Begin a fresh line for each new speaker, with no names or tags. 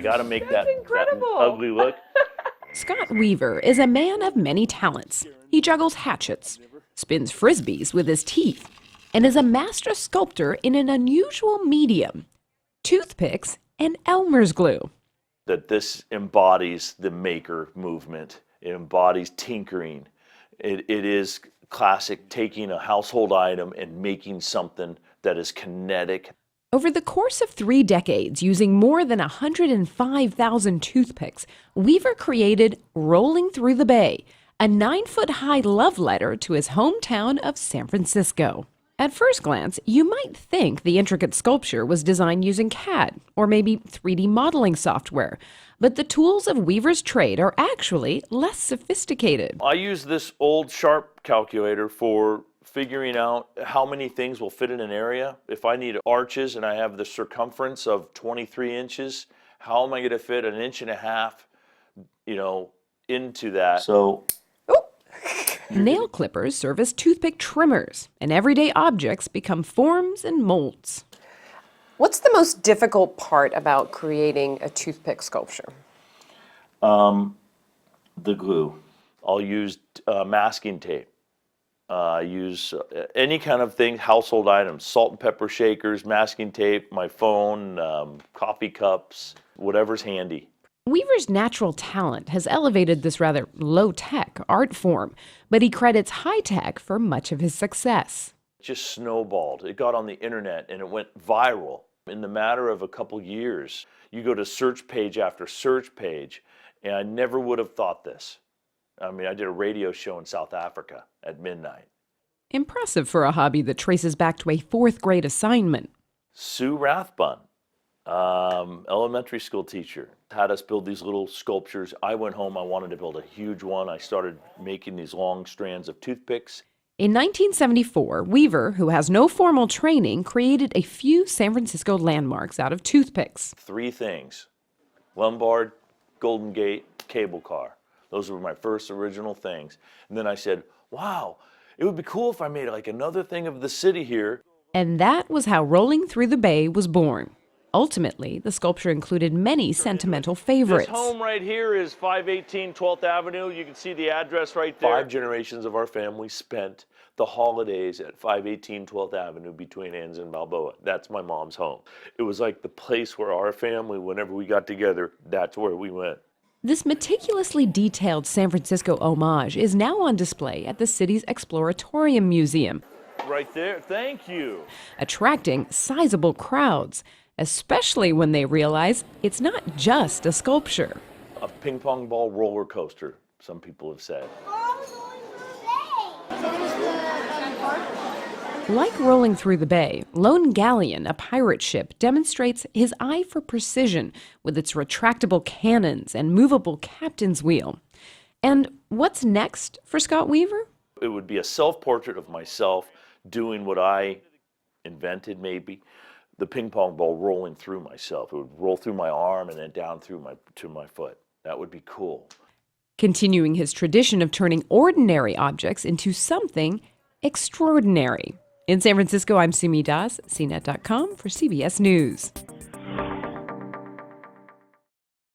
got to make that
incredible.
ugly look.
Scott Weaver is a man of many talents. He juggles hatchets, spins frisbees with his teeth, and is a master sculptor in an unusual medium, toothpicks and Elmer's glue.
That this embodies the maker movement. It embodies tinkering. It is classic taking a household item and making something that is kinetic.
Over the course of 3 decades, using more than 105,000 toothpicks, Weaver created Rolling Through the Bay, a 9-foot-high love letter to his hometown of San Francisco. At first glance, you might think the intricate sculpture was designed using CAD or maybe 3D modeling software, but the tools of Weaver's trade are actually less sophisticated.
I use this old Sharp calculator for figuring out how many things will fit in an area. If I need arches and I have the circumference of 23 inches, how am I going to fit 1.5 inches, into that? So
Nail clippers serve as toothpick trimmers, and everyday objects become forms and molds.
What's the most difficult part about creating a toothpick sculpture?
the glue. I'll use masking tape. Use any kind of thing, household items, salt and pepper shakers, masking tape, my phone, coffee cups, whatever's handy.
Weaver's natural talent has elevated this rather low-tech art form, but he credits high-tech for much of his success.
It just snowballed. It got on the internet and it went viral. In the matter of a couple years, you go to search page after search page, and I never would have thought this. I mean, I did a radio show in South Africa at midnight.
Impressive for a hobby that traces back to a 4th grade assignment.
Sue Rathbun, elementary school teacher, had us build these little sculptures. I went home, I wanted to build a huge one. I started making these long strands of toothpicks.
In 1974, Weaver, who has no formal training, created a few San Francisco landmarks out of toothpicks.
3 things: Lombard, Golden Gate, cable car. Those were my first original things. And then I said, wow, it would be cool if I made like another thing of the city here.
And that was how Rolling Through the Bay was born. Ultimately, the sculpture included many sentimental favorites.
This home right here is 518 12th Avenue. You can see the address right there. 5 generations of our family spent the holidays at 518 12th Avenue between Anns and Balboa. That's my mom's home. It was like the place where our family, whenever we got together, that's where we went.
This meticulously detailed San Francisco homage is now on display at the city's Exploratorium Museum.
Right there, thank you.
Attracting sizable crowds, especially when they realize it's not just a sculpture.
A ping pong ball roller coaster, some people have said.
Like Rolling Through the Bay, Lone Galleon, a pirate ship, demonstrates his eye for precision with its retractable cannons and movable captain's wheel. And what's next for Scott Weaver?
It would be a self-portrait of myself doing what I invented, maybe. The ping pong ball rolling through myself. It would roll through my arm and then down through to my foot. That would be cool.
Continuing his tradition of turning ordinary objects into something extraordinary. In San Francisco, I'm Sumi Das, CNET.com for CBS News.